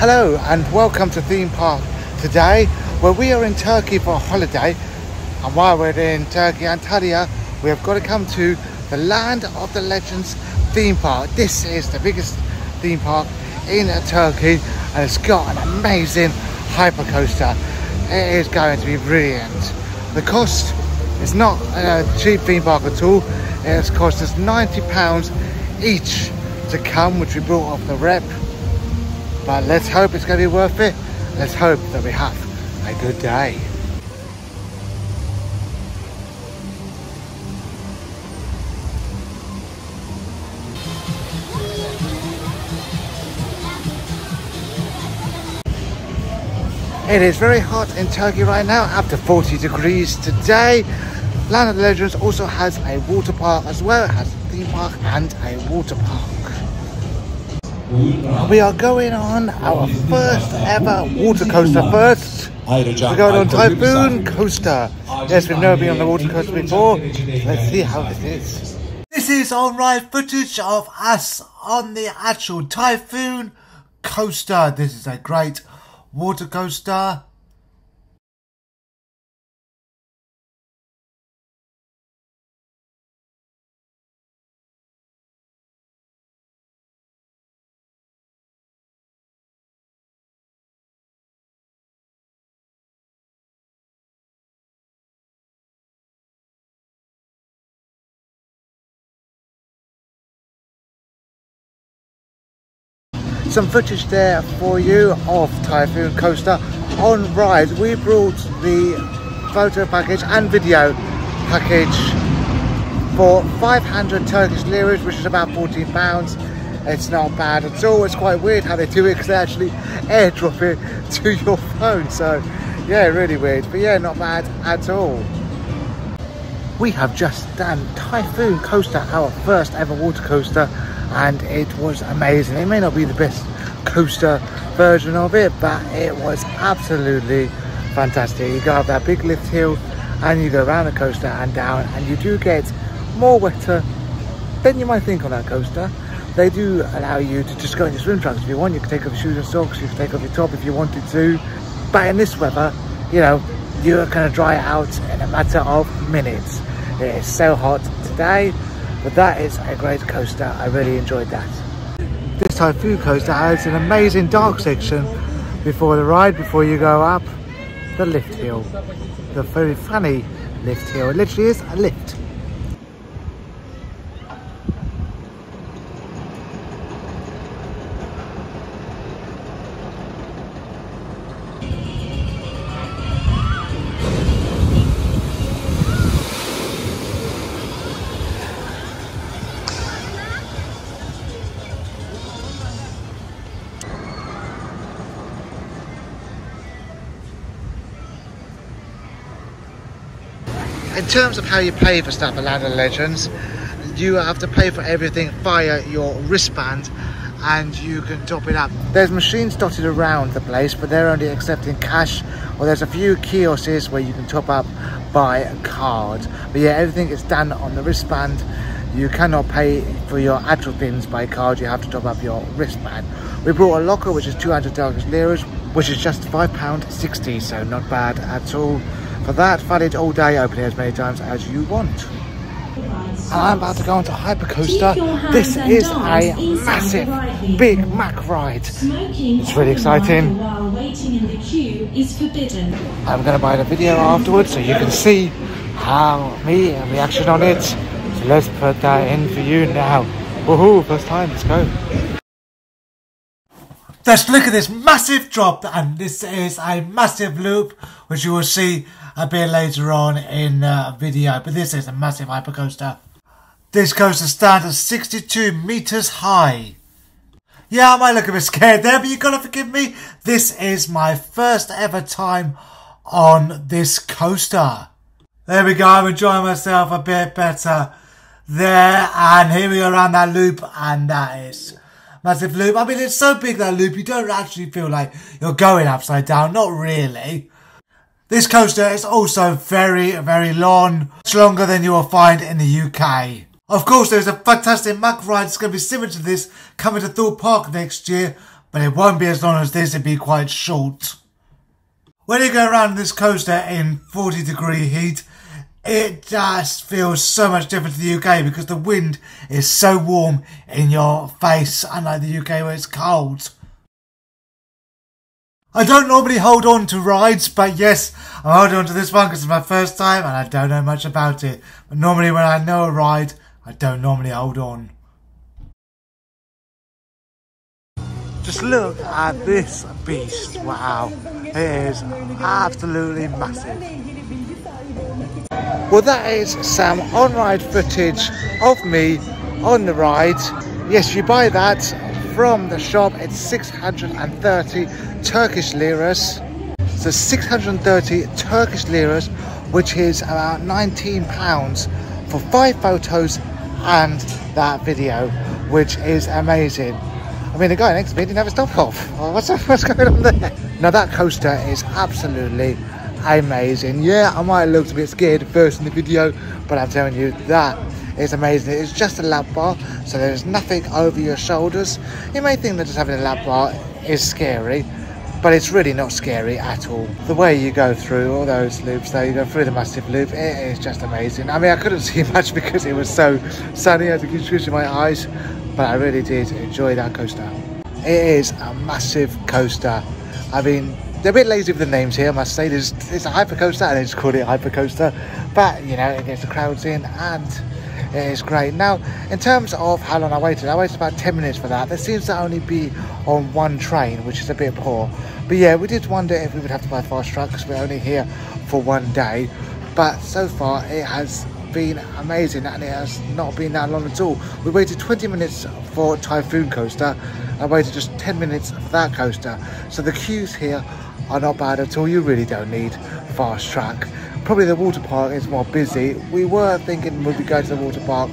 Hello and welcome to Theme Park today, where we are in Turkey for a holiday. And while we're in Turkey, Antalya, we have got to come to the Land of the Legends theme park. This is the biggest theme park in Turkey and it's got an amazing hypercoaster. It is going to be brilliant. The cost is not a cheap theme park at all. It's cost us £90 each to come, which we brought off the rep. But let's hope it's going to be worth it. Let's hope that we have a good day. It is very hot in Turkey right now, up to 40 degrees today. Land of the Legends also has a water park as well. It has a theme park and a water park. We are going on our first ever water coaster first. We're going on Typhoon coaster. Yes, we've never been on the water coaster before. Let's see how this is. This is on-ride footage of us on the actual Typhoon coaster. This is a great water coaster. Some footage there for you of Typhoon coaster on ride. We brought the photo package and video package for 500 Turkish liras, which is about £14. It's not bad at all. It's quite weird how they do it because they actually airdrop it to your phone. So yeah, really weird, but yeah, not bad at all. We have just done Typhoon coaster, our first ever water coaster, and it was amazing. It may not be the best coaster version of it, but it was absolutely fantastic. You go up that big lift hill and you go around the coaster and down, and you do get more wetter than you might think on that coaster. They do allow you to just go in your swim trunks if you want. You can take off your shoes and socks, you can take off your top if you wanted to, but in this weather, you know, you're going to dry out in a matter of minutes. It is so hot today, but that is a great coaster. I really enjoyed that. This Typhoon coaster has an amazing dark section before the ride, before you go up the lift hill. The very funny lift hill. It literally is a lift. In terms of how you pay for stuff at Land of the Legends, you have to pay for everything via your wristband and you can top it up. There's machines dotted around the place, but they're only accepting cash, or there's a few kiosks where you can top up by a card. But yeah, everything is done on the wristband. You cannot pay for your actual things by card, you have to top up your wristband. We brought a locker which is 200 Turkish liras, which is just £5.60, so not bad at all. For that, valid all day, opening as many times as you want. And I'm about to go onto Hypercoaster. This is a massive, big Mac ride. It's really exciting. I'm going to buy the video afterwards so you can see how me and reaction on it. So let's put that in for you now. Woohoo, first time, let's go. Just look at this massive drop, and this is a massive loop, which you will see a bit later on in the video, but this is a massive hypercoaster. This coaster stands at 62 meters high. Yeah, I might look a bit scared there, but you gotta forgive me. This is my first ever time on this coaster. There we go, I'm enjoying myself a bit better there, and here we go around that loop, and that is massive loop. I mean, it's so big, that loop, you don't actually feel like you're going upside down, not really. This coaster is also very, very long, much longer than you will find in the UK. Of course, there's a fantastic Mack ride that's going to be similar to this coming to Thorpe Park next year, but it won't be as long as this, it'll be quite short. When you go around this coaster in 40-degree heat, it just feels so much different to the UK because the wind is so warm in your face, unlike the UK where it's cold. I don't normally hold on to rides, but yes, I'm holding on to this one because it's my first time and I don't know much about it. But normally when I know a ride, I don't normally hold on. Just look at this beast, wow, it is absolutely massive. Well, that is some on-ride footage of me on the ride. Yes, you buy that from the shop, it's 630 Turkish liras. So 630 Turkish liras, which is about £19 for 5 photos and that video, which is amazing. I mean, the guy next to me didn't have a stop off. What's going on there? Now that coaster is absolutely amazing. Yeah, I might have looked a bit scared first in the video, but I'm telling you, that is amazing. It's just a lap bar, so there's nothing over your shoulders. You may think that just having a lap bar is scary, but it's really not scary at all. The way you go through all those loops though, you go through the massive loop, it is just amazing. I mean, I couldn't see much because it was so sunny, I had to keep switching my eyes, but I really did enjoy that coaster. It is a massive coaster. I mean, they're a bit lazy with the names here, I must say. It's a hyper coaster and they just call it hyper coaster, but you know, it gets the crowds in and it is great. Now, in terms of how long I waited about 10 minutes for that. There seems to only be on one train, which is a bit poor. But yeah, we did wonder if we would have to buy fast track because we're only here for one day. But so far, it has been amazing and it has not been that long at all. We waited 20 minutes for Typhoon coaster. I waited just 10 minutes for that coaster. So the queues here are not bad at all. You really don't need fast track. Probably the water park is more busy. We were thinking we'd be going to the water park,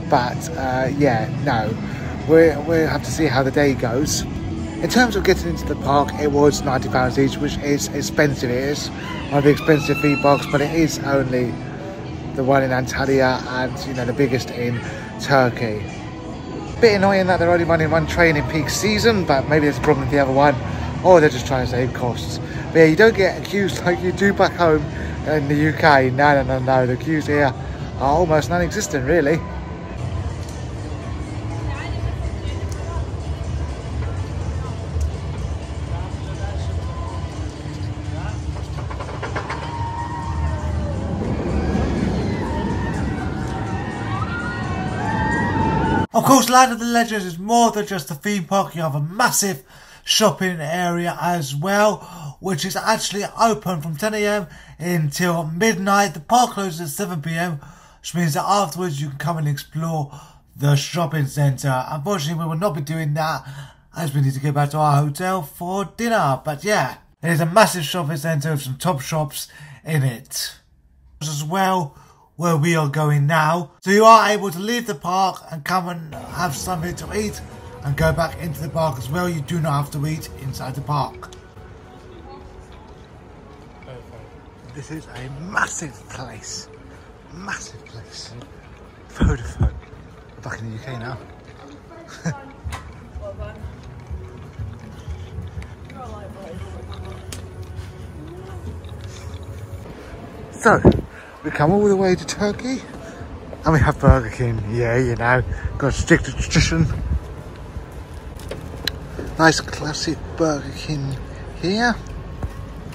but yeah, no. We'll have to see how the day goes. In terms of getting into the park, it was £90 each, which is expensive. It is one of the expensive theme parks, but it is only the one in Antalya and, you know, the biggest in Turkey. Bit annoying that they're only running one train in peak season, but maybe there's a problem with the other one, or they're just trying to save costs. But yeah, you don't get queues like you do back home in the UK. No, the queues here are almost non-existent, really. Of course, Land of the Legends is more than just a theme park. You have a massive shopping area as well, which is actually open from 10 AM until midnight. The park closes at 7 PM, which means that afterwards you can come and explore the shopping centre. Unfortunately, we will not be doing that as we need to get back to our hotel for dinner. But yeah, it is a massive shopping centre with some top shops in it as well, where we are going now. So you are able to leave the park and come and have something to eat and go back into the park as well. You do not have to eat inside the park. This is a massive place. Massive place. Vodafone. We're back in the UK now. So, we come all the way to Turkey and we have Burger King. Yeah, you know, got to stick to tradition. Nice classic Burger King here.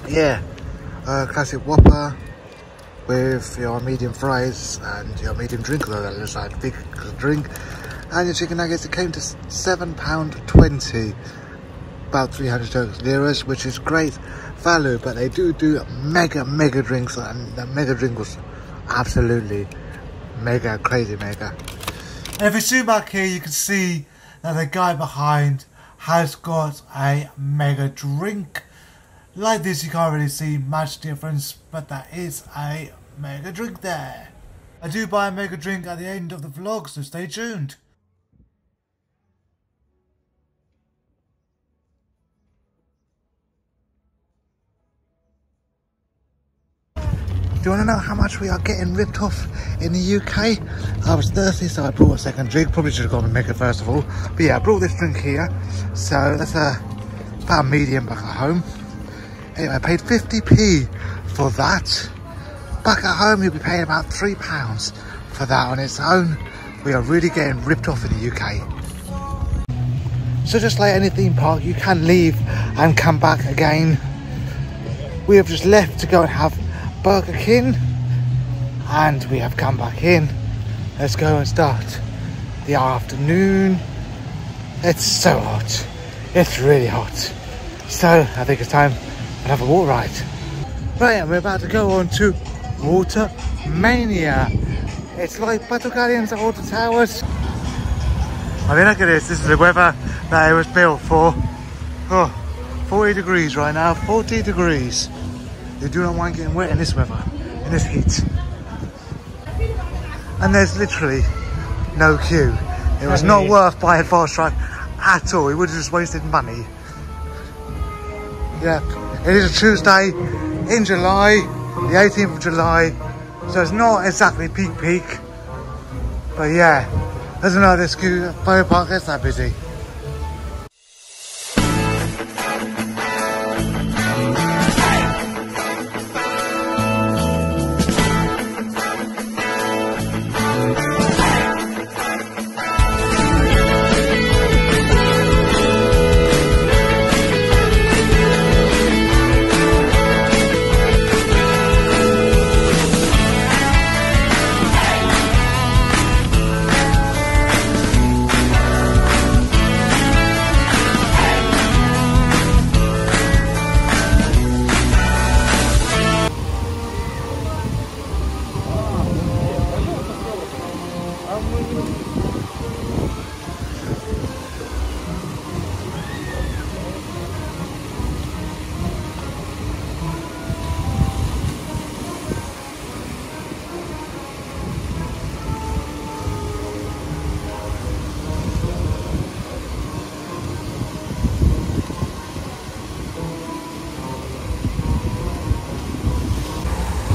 Yeah, classic Whopper with your medium fries and your medium drink, although that looks like a big drink. And your chicken nuggets, it came to £7.20, about 300 Turkish liras, which is great value. But they do mega drinks, and the mega drink was absolutely mega, crazy mega. And if you zoom back here, you can see that the guy behind has got a mega drink. Like this, you can't really see much difference, but that is a mega drink there. I do buy a mega drink at the end of the vlog, so stay tuned. Do you want to know how much we are getting ripped off in the UK? I was thirsty, so I brought a second drink. Probably should have gone and make it first of all. But yeah, I brought this drink here. So that's a about a medium back at home. Anyway, I paid 50p for that. Back at home, you'll be paying about £3 for that on its own. We are really getting ripped off in the UK. So just like any theme park, you can leave and come back again. We have just left to go and have Burger King, and we have come back in. Let's go and start the afternoon. It's so hot. It's really hot. So I think it's time to have a water ride. Right, and we're about to go on to Water Mania. It's like Battle Guardians at Water Towers. I mean, look at this. This is the weather that it was built for. Oh, 40 degrees right now. 40 degrees. You do not mind getting wet in this weather, in this heat. And there's literally no queue. It was not worth buying Fast Track at all. It would have just wasted money. Yeah, it is a Tuesday in July, the 18th of July. So it's not exactly peak. But yeah, doesn't know this photo park gets that busy.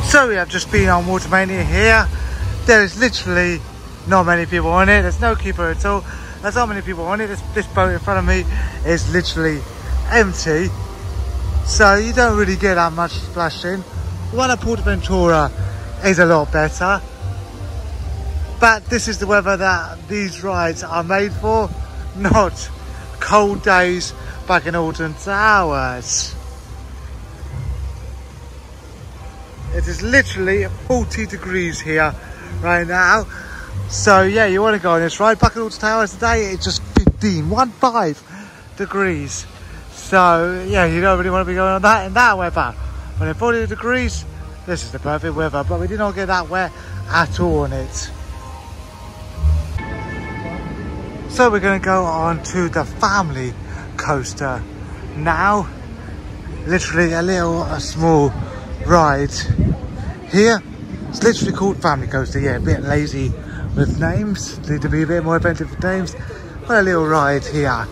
So we have just been on Water Mania here. There is literally not many people on it. There's no keeper at all. There's not many people on it. This boat in front of me is literally empty. So you don't really get that much splashing. The one at Ventura is a lot better. But this is the weather that these rides are made for, not cold days back in Alton Towers. It is literally 40 degrees here right now. So yeah, you want to go on this ride. Back at Alton Towers today, it's just 15 degrees. So yeah, you don't really want to be going on that in that weather. But in 40 degrees, this is the perfect weather. But we did not get that wet at all on it. So we're going to go on to the family coaster now. Literally a small ride here. It's literally called family coaster. Yeah, a bit lazy with names. Need to be a bit more inventive with names. But a little ride here.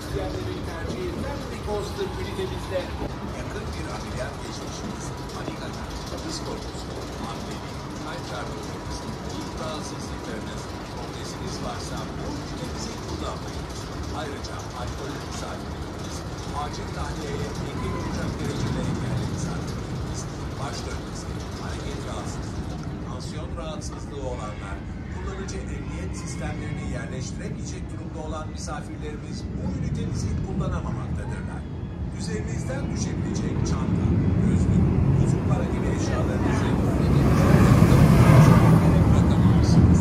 Rahatsızlığı olanlar, kullanıcı emniyet sistemlerini yerleştiremeyecek durumda olan misafirlerimiz bu ünitemizi kullanamamaktadırlar. Üzerinizden düşebilecek çanta, gözlük, bozuk para gibi eşyaların üzerinde bırakamazsınız.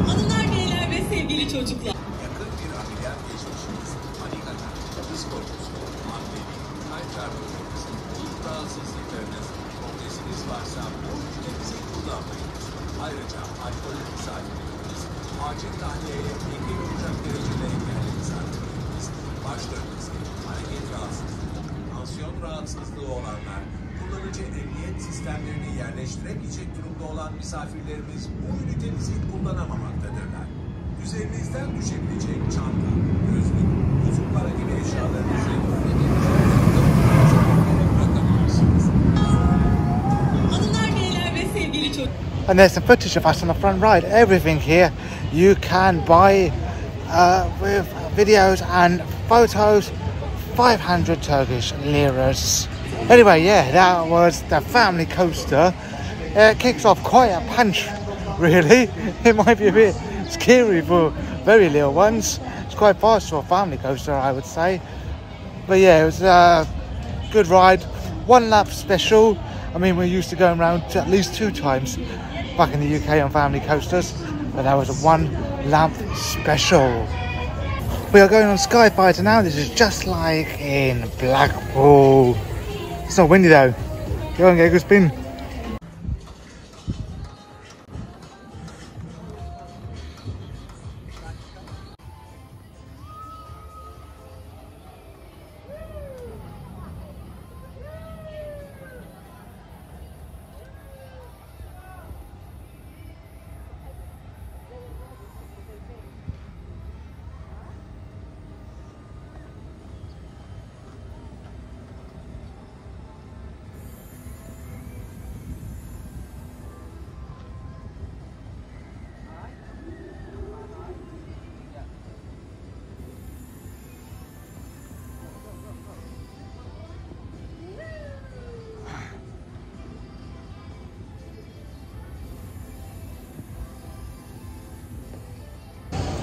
Hanımlar, beyler ve sevgili çocuklar. Yakın bir ameliyat geçmişiniz, panik atak, hız korkusu, hamilelik, kalp çarpıntınız, ilk rahatsızlıklarınız, progresiniz varsa bu ünitemizi kullanmayınız. Ayrıca alkol misafirleriniz, acil tahliyeye engel olacak derecede engelli misafirleriniz, baş dönmesi, hareket rahatsızlığı, tansiyon rahatsızlığı olanlar, kullanıcı emniyet sistemlerini yerleştiremeyecek durumda olan misafirlerimiz bu ünitemizi kullanamamaktadırlar. Üzerinizden düşebilecek çanta, gözlük, bozuk para gibi eşyaların üzerinde bırakamazsınız. Hanımlar, beyler ve sevgili çocuklar. And there's some footage of us on the front ride. Everything here you can buy with videos and photos 500 Turkish liras. Anyway, yeah, that was the family coaster. It kicks off quite a punch, really. It might be a bit scary for very little ones. It's quite fast for a family coaster, I would say. But yeah, it was a good ride. One lap special. I mean, we're used to going around at least 2 times back in the UK on family coasters, but that was a 1 lap special. We are going on Skyfighter now. This is just like in Blackpool. It's not windy though. Go and get a good spin.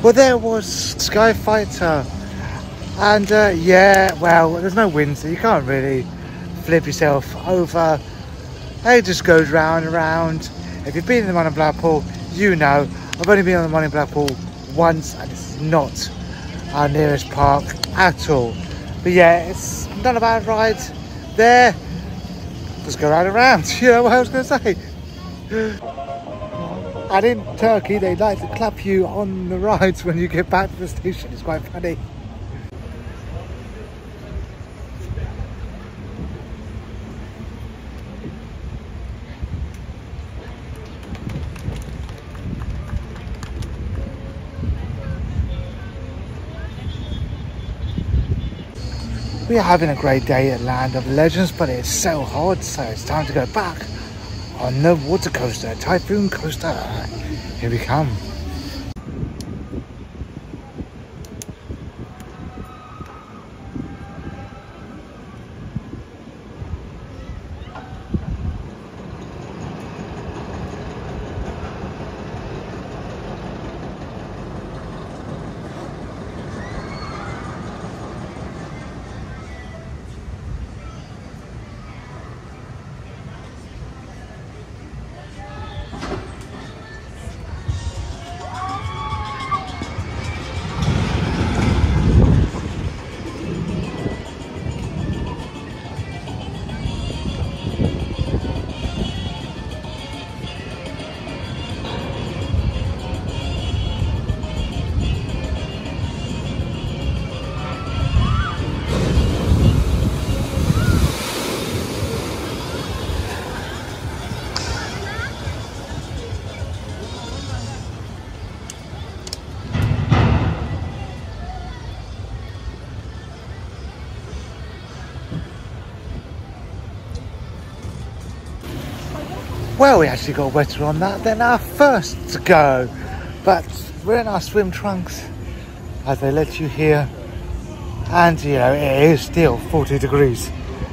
Well, there was Skyfighter, and yeah, well, there's no wind, so you can't really flip yourself over. It just goes round and round. If you've been in the one in Blackpool, you know. I've only been on the one in Blackpool once, and it's not our nearest park at all. But yeah, it's not a bad ride there. Just go round and round. You know what I was going to say. And in Turkey, they like to clap you on the rides when you get back to the station. It's quite funny. We are having a great day at Land of Legends, but it's so hot, so it's time to go back on the water coaster, Typhoon coaster. Here we come. Well, we actually got wetter on that than our first go, but we're in our swim trunks as they let you here, and you know it is still 40 degrees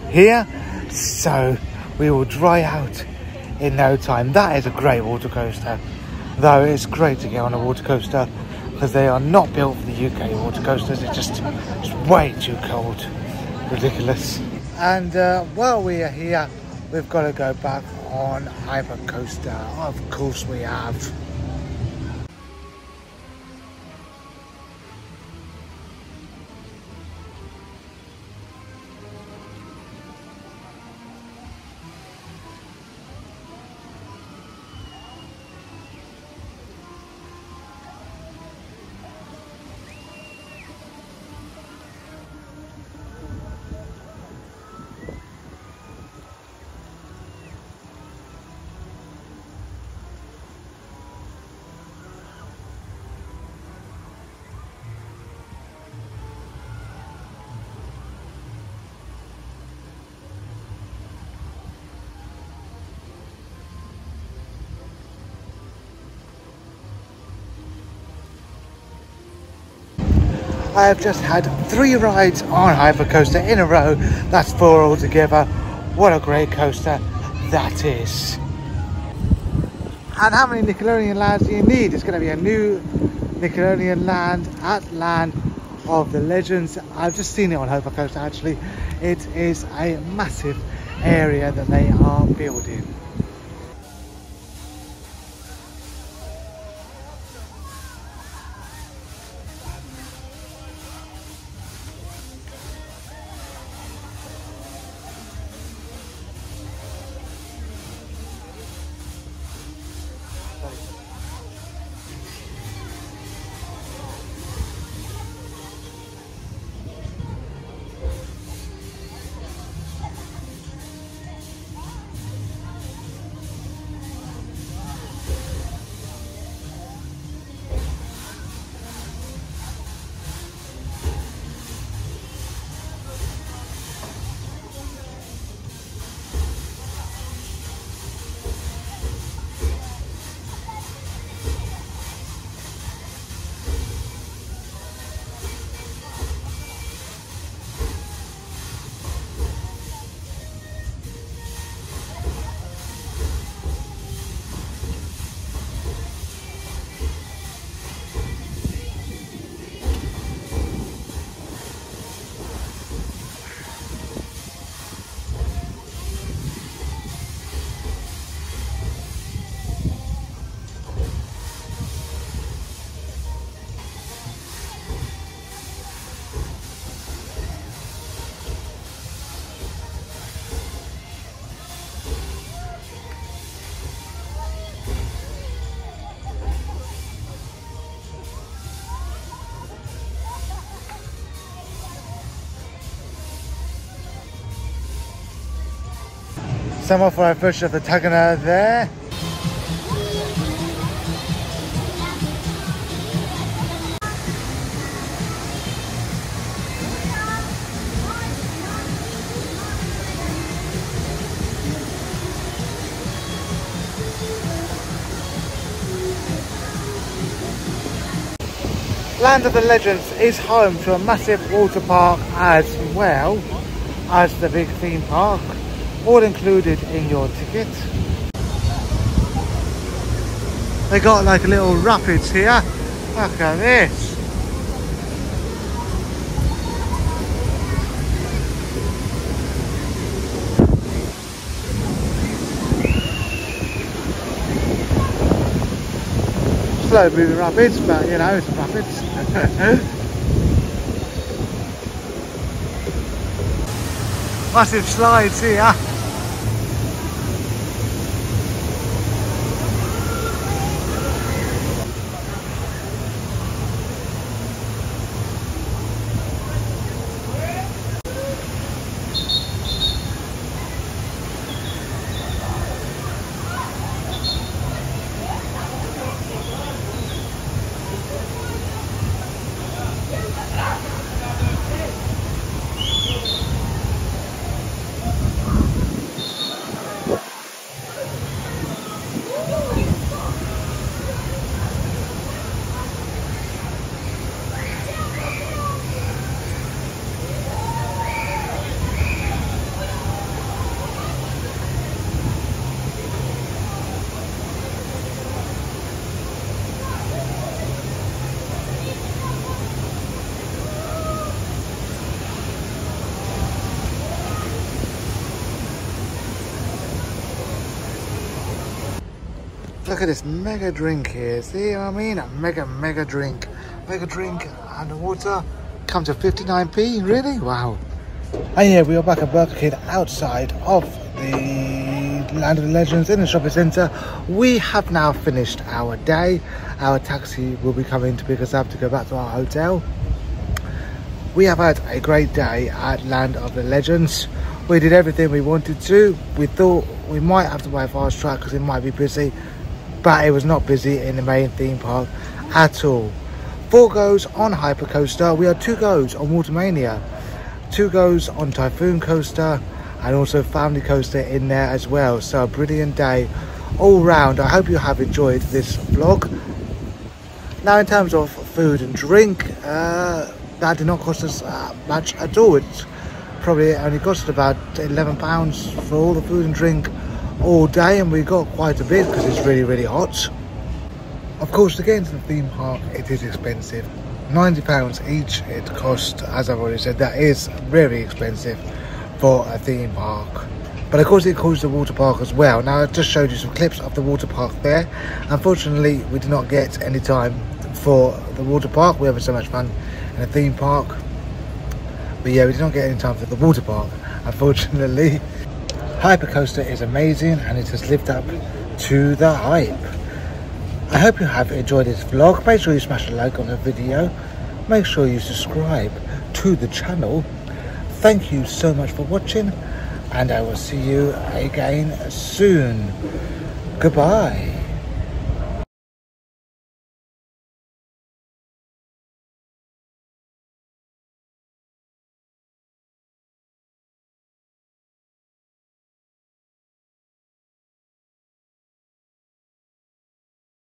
here, so we will dry out in no time. That is a great water coaster, though it's great to get on a water coaster because they are not built for the UK water coasters. It's way too cold, ridiculous. And while we are here, we've got to go back on Hypercoaster. Of course we have. I have just had 3 rides on Hypercoaster in a row. That's 4 altogether. What a great coaster that is. And how many Nickelodeon lands do you need? It's going to be a new Nickelodeon land at Land of the Legends. I've just seen it on Hypercoaster actually. It is a massive area that they are building. Some of our fish of the Tagana there. Land of the Legends is home to a massive water park as well as the big theme park, all included in your ticket. They got like a little rapids here. Look at this. Slow moving rapids, but you know, it's rapids. Massive slides here. Look at this mega drink here, see what I mean? A mega drink. Mega drink underwater. Come to 59p, really? Wow. And yeah, we are back at Burger King outside of the Land of the Legends in the shopping centre. We have now finished our day. Our taxi will be coming to pick us up to go back to our hotel. We have had a great day at Land of the Legends. We did everything we wanted to. We thought we might have to buy a fast track because it might be busy, but it was not busy in the main theme park at all. 4 goes on Hypercoaster. We had 2 goes on Watermania, 2 goes on Typhoon Coaster, and also Family Coaster in there as well. So a brilliant day all round. I hope you have enjoyed this vlog. Now in terms of food and drink, that did not cost us much at all. It probably only cost about £11 for all the food and drink all day, and we got quite a bit because it's really hot. Of course, to get into the theme park, it is expensive. £90 each it cost, as I've already said. That is very expensive for a theme park. But of course it includes the water park as well. Now I just showed you some clips of the water park there. Unfortunately, we did not get any time for the water park. We were having so much fun in a theme park. But yeah, we did not get any time for the water park, unfortunately. Hypercoaster is amazing and it has lived up to the hype. I hope you have enjoyed this vlog. Make sure you smash a like on the video. Make sure you subscribe to the channel. Thank you so much for watching, and I will see you again soon. Goodbye.